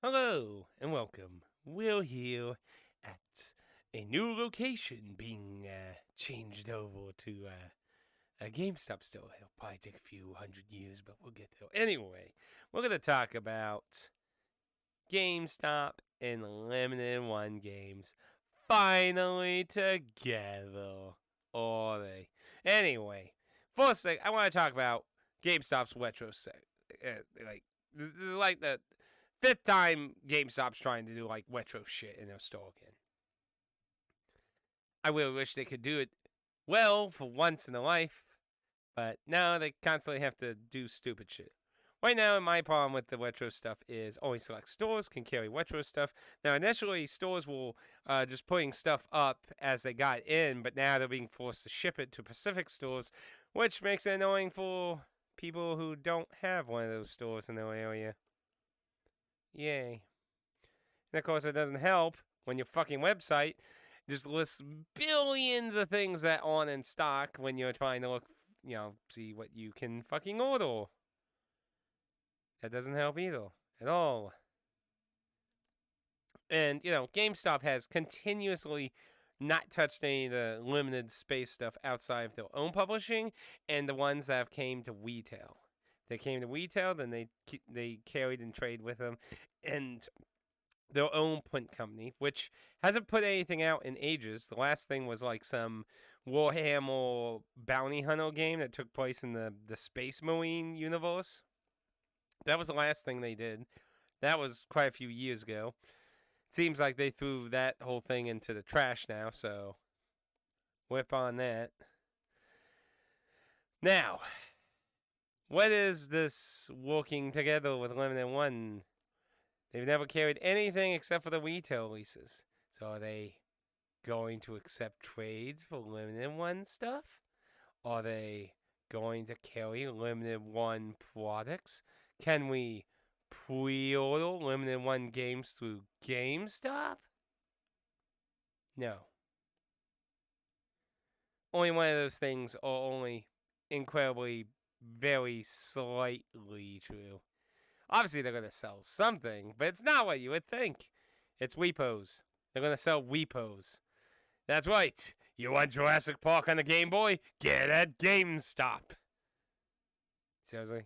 Hello and welcome. We're here at a new location being changed over to a Gamestop still. It'll probably take a few hundred years, but we'll get there. Anyway, we're going to talk about Gamestop and Limited One games finally together. Are they? Anyway, first thing, I want to talk about GameStop's retro set. Like the fifth time GameStop's trying to do like retro shit in their store again. I really wish they could do it well for once in a life, but now they constantly have to do stupid shit. Right now, my problem with the retro stuff is only select stores can carry retro stuff. Now, initially, stores were just putting stuff up as they got in, but now they're being forced to ship it to Pacific stores, which makes it annoying for people who don't have one of those stores in their area. Yay. And of course, it doesn't help when your fucking website just lists billions of things that aren't in stock when you're trying to look, see what you can fucking order. That doesn't help either at all. And, GameStop has continuously not touched any of the limited space stuff outside of their own publishing and the ones that have came to retail. They came to retail, then they carried and traded with them, and their own print company, which hasn't put anything out in ages. The last thing was like some Warhammer bounty hunter game that took place in the Space Marine universe. That was the last thing they did. That was quite a few years ago. It seems like they threw that whole thing into the trash now, so whip on that. Now, what is this working together with Limited One? They've never carried anything except for the retail leases. So are they going to accept trades for Limited One stuff? Are they going to carry Limited One products? Can we pre-order Limited One games through GameStop? No. Only one of those things are only incredibly, very slightly true. Obviously, they're going to sell something, but it's not what you would think. It's repos. They're going to sell repos. That's right. You want Jurassic Park on the Game Boy? Get it at GameStop. Seriously?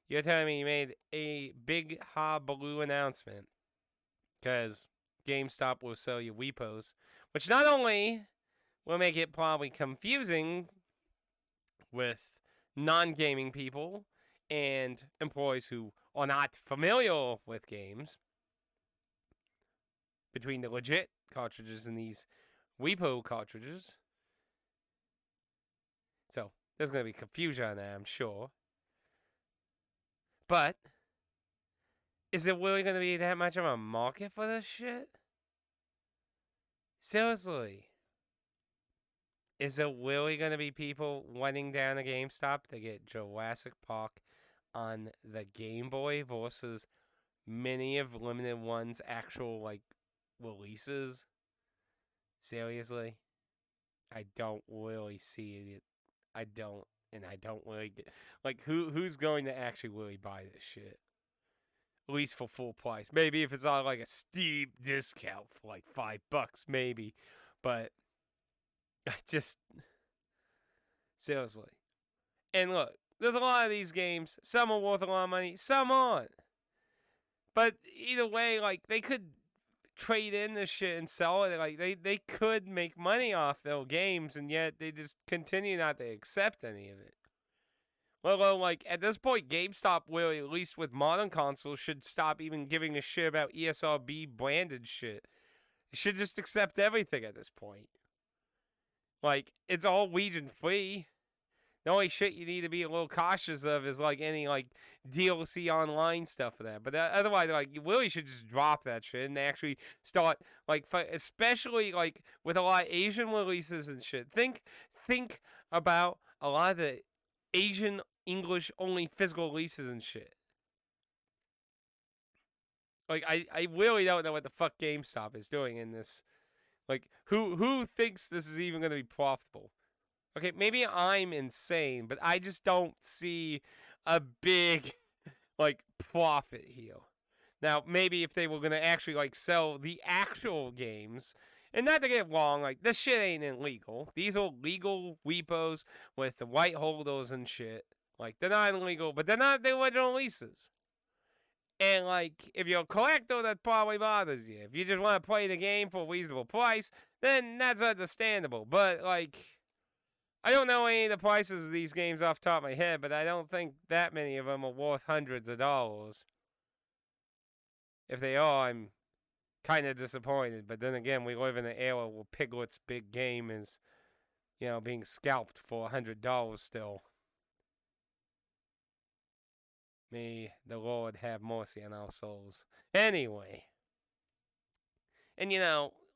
You're telling me you made a big hullabaloo announcement because GameStop will sell you repos, which not only will make it probably confusing with non-gaming people and employees who are not familiar with games between the legit cartridges and these repo cartridges. So there's going to be confusion on that, I'm sure. But is it really going to be that much of a market for this shit? Seriously. Is it really going to be people running down a GameStop to get Jurassic Park on the Game Boy versus many of Limited One's actual, releases? Seriously? I don't really see it. I don't really get... who's going to actually really buy this shit? At least for full price. Maybe if it's on, a steep discount for, $5, maybe. But... I just... Seriously. And look, there's a lot of these games. Some are worth a lot of money. Some aren't. But either way, they could trade in this shit and sell it. They could make money off their games, and yet they just continue not to accept any of it. Well, at this point, GameStop will, at least with modern consoles, should stop even giving a shit about ESRB branded shit. They should just accept everything at this point. It's all region free. The only shit you need to be a little cautious of is, any, DLC online stuff for that. But otherwise, you really should just drop that shit and actually start, especially, with a lot of Asian releases and shit. Think about a lot of the Asian English-only physical releases and shit. I really don't know what the fuck GameStop is doing in this. Who thinks this is even going to be profitable? Okay, maybe I'm insane, but I just don't see a big, profit here. Now, maybe if they were going to actually, like, sell the actual games, and not to get wrong, like, this shit ain't illegal. These are legal repos with the white holders and shit. Like, they're not illegal, but they're not the original leases. And, like, if you're a collector, that probably bothers you. If you just want to play the game for a reasonable price, then that's understandable. But, like, I don't know any of the prices of these games off the top of my head, but I don't think that many of them are worth hundreds of dollars. If they are, I'm kind of disappointed. But then again, we live in an era where Piglet's big game is, being scalped for $100 still. May the Lord have mercy on our souls. Anyway. And,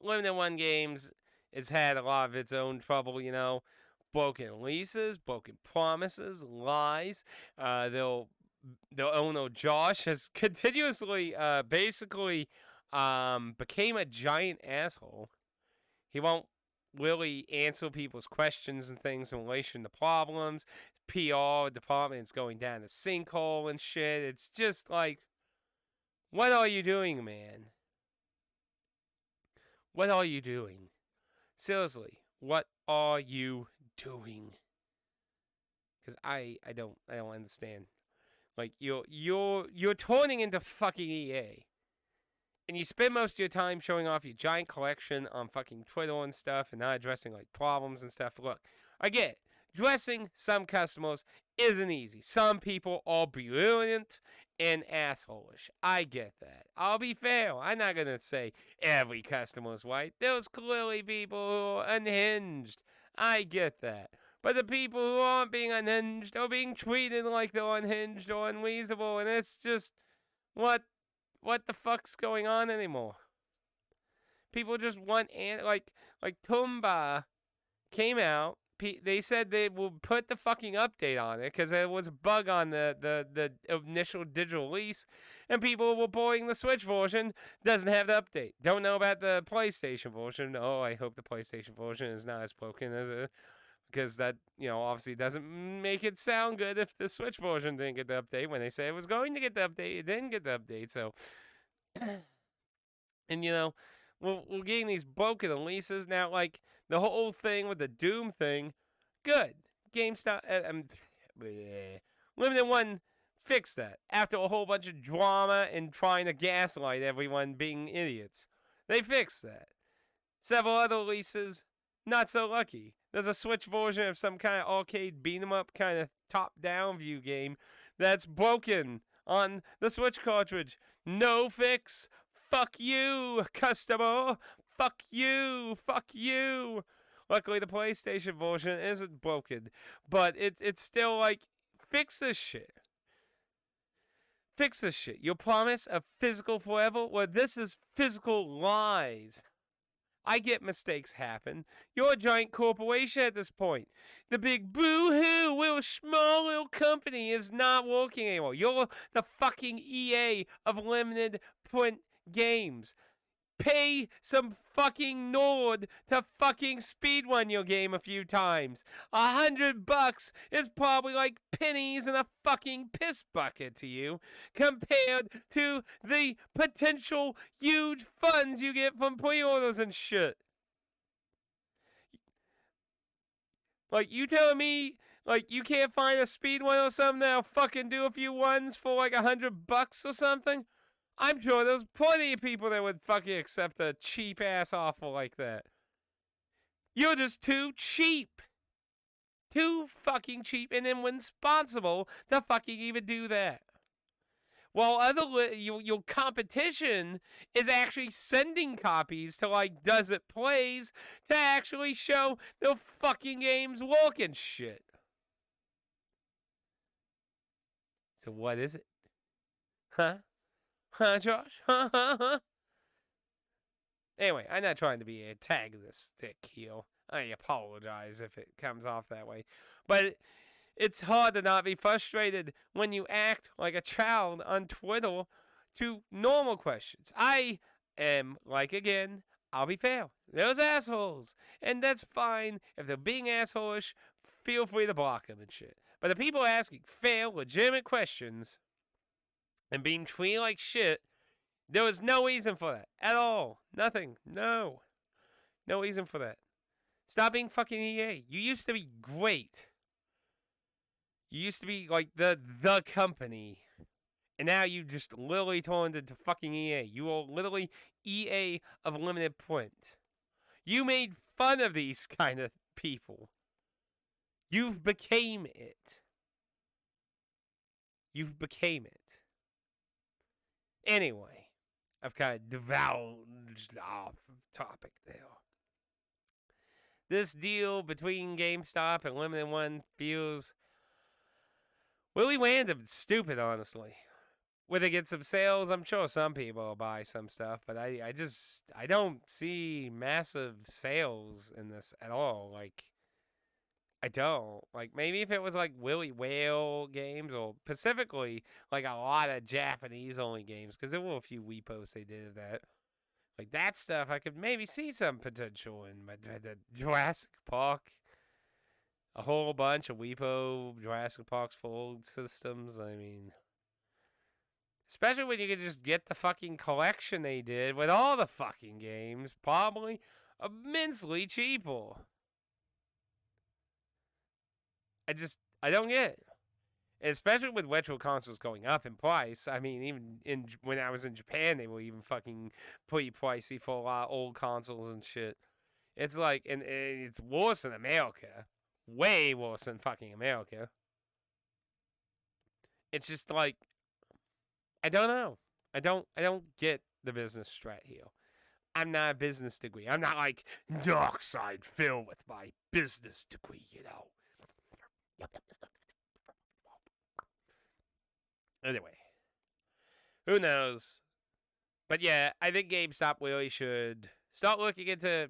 Limited One Games has had a lot of its own trouble, broken leases, broken promises, lies. The owner, Josh, has continuously, basically, became a giant asshole. He won't really answer people's questions and things in relation to problems. PR department's going down a sinkhole and shit. It's just like, what are you doing, man? What are you doing? Seriously, what are you doing? Because I don't understand. Like, you're turning into fucking EA. And you spend most of your time showing off your giant collection on fucking Twitter and stuff and not addressing, like, problems and stuff. Look, I get it. Addressing some customers isn't easy. Some people are brilliant and assholeish. I get that. I'll be fair. I'm not going to say every customer's right. There's clearly people who are unhinged. I get that. But the people who aren't being unhinged are being treated like they're unhinged or unreasonable. And it's just, what the fuck's going on anymore? People just want, like Tumba came out. They said they will put the fucking update on it because there was a bug on the initial digital release, and people were reporting the Switch version doesn't have the update. Don't know about the PlayStation version. Oh, I hope the PlayStation version is not as broken as it, because that, obviously doesn't make it sound good if the Switch version didn't get the update. When they say it was going to get the update, it didn't get the update, so... And, we're getting these broken releases now, like the whole thing with the Doom thing. Good. Gamestop, Limited One fixed that after a whole bunch of drama and trying to gaslight everyone being idiots. They fixed that. Several other releases, not so lucky. There's a Switch version of some kind of arcade beat-em-up kind of top-down view game that's broken on the Switch cartridge. No fix. Fuck you, customer. Fuck you. Fuck you. Luckily, the PlayStation version isn't broken, but it's still like, fix this shit. Fix this shit. Your promise of physical forever? Well, this is physical lies. I get mistakes happen. You're a giant corporation at this point. The big boo-hoo, little small little company is not working anymore. You're the fucking EA of limited print games. Pay some fucking Nord to fucking speedrun your game a few times. $100 is probably like pennies in a fucking piss bucket to you compared to the potential huge funds you get from pre-orders and shit. Like, you telling me, like, you can't find a speedrun or something that'll fucking do a few runs for like $100 or something? I'm sure there's plenty of people that would fucking accept a cheap-ass offer like that. You're just too cheap. Too fucking cheap and then responsible to fucking even do that. While your competition is actually sending copies to, like, Does It Plays to actually show their fucking games working shit. So what is it? Huh? Huh, Josh? Huh? Anyway, I'm not trying to be antagonistic here. I apologize if it comes off that way. But it's hard to not be frustrated when you act like a child on Twitter to normal questions. I am, like, again, I'll be fair. There's assholes. And that's fine. If they're being assholeish, feel free to block them and shit. But the people asking fair, legitimate questions and being treated like shit There was no reason for that at all. Nothing. No reason for that. Stop being fucking EA. You used to be great. You used to be like the company. And now you just literally turned into fucking EA. You are literally EA of limited print. You made fun of these kind of people. You've became it. You've became it. Anyway, I've kind of divulged off topic there. This deal between GameStop and Limited One feels really random and stupid, honestly. Will they get some sales? I'm sure some people will buy some stuff, but I don't see massive sales in this at all. Like, I don't. Like, maybe if it was like Willy Whale games, or specifically like a lot of Japanese-only games, because there were a few Wii posts they did of that. Like, that stuff I could maybe see some potential in, but the Jurassic Park, a whole bunch of Weepo Jurassic Park's full systems, I mean... Especially when you could just get the fucking collection they did with all the fucking games, probably immensely cheaper. I don't get it. Especially with retro consoles going up in price. I mean, even when I was in Japan, they were even fucking pretty pricey for a lot of old consoles and shit. It's like, and it's worse in America. Way worse than fucking America. It's just like, I don't know. I don't get the business strat here. I'm not a business degree. I'm not like Dark Side Phil with my business degree, you know. Anyway, who knows? But yeah, I think GameStop really should start looking into,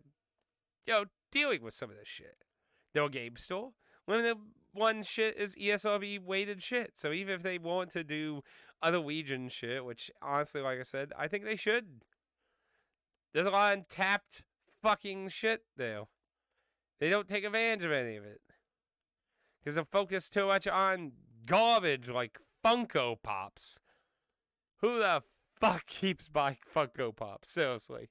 dealing with some of this shit. Their game store, limited one shit is ESRB weighted shit. So even if they want to do other region shit, which honestly, like I said, I think they should. There's a lot of untapped fucking shit there. They don't take advantage of any of it. Because they're focused too much on garbage like Funko Pops. Who the fuck keeps buying Funko Pops? Seriously.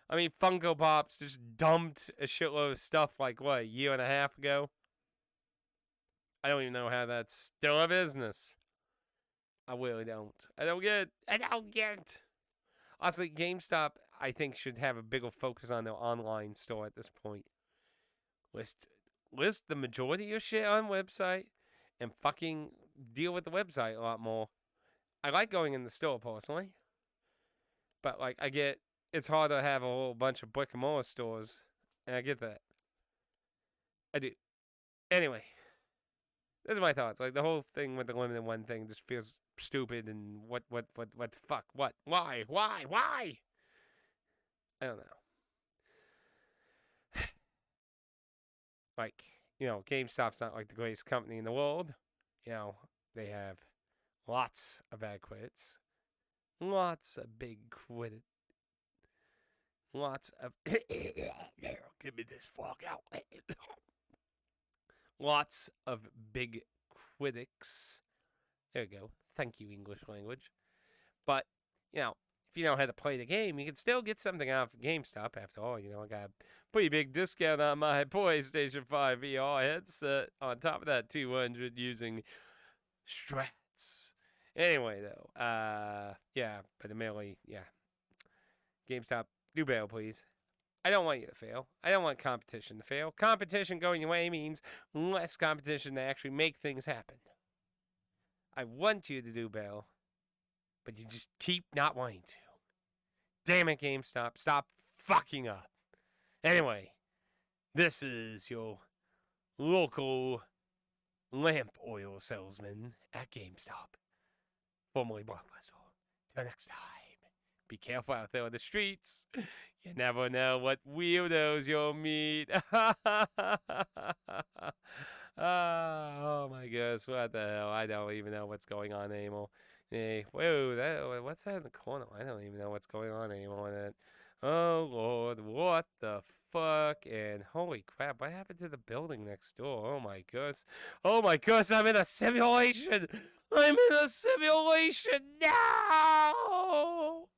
I mean, Funko Pops just dumped a shitload of stuff like, what, a year and a half ago? I don't even know how that's still a business. I really don't. I don't get it. Honestly, GameStop, I think, should have a bigger focus on their online store at this point. List the majority of your shit on website and fucking deal with the website a lot more. I like going in the store, personally. But, like, I get it's hard to have a whole bunch of brick and mortar stores, and I get that. I do. Anyway. Those are my thoughts. Like, the whole thing with the limited one thing just feels stupid, and what the fuck? What? Why? I don't know. Like, GameStop's not like the greatest company in the world. They have lots of bad quits. Lots of big quit. Lots of... Give me this fog out. Lots of big critics. There you go. Thank you, English language. But, if you know how to play the game, you can still get something out of GameStop. After all, I got a pretty big discount on my PlayStation 5 VR headset. On top of that, $200 using strats. Anyway, though, but mainly, GameStop, do better, please. I don't want you to fail. I don't want competition to fail. Competition going your way means less competition to actually make things happen. I want you to do better, but you just keep not wanting to. Damn it, GameStop. Stop fucking up. Anyway, this is your local lamp oil salesman at GameStop, formerly Blockbuster. Till next time, be careful out there on the streets. You never know what weirdos you'll meet. Oh my gosh, what the hell? I don't even know what's going on anymore. Hey, whoa, what's that in the corner? I don't even know what's going on anymore. Oh Lord, what the fuck? And holy crap, what happened to the building next door? Oh my gosh, I'm in a simulation. I'm in a simulation now.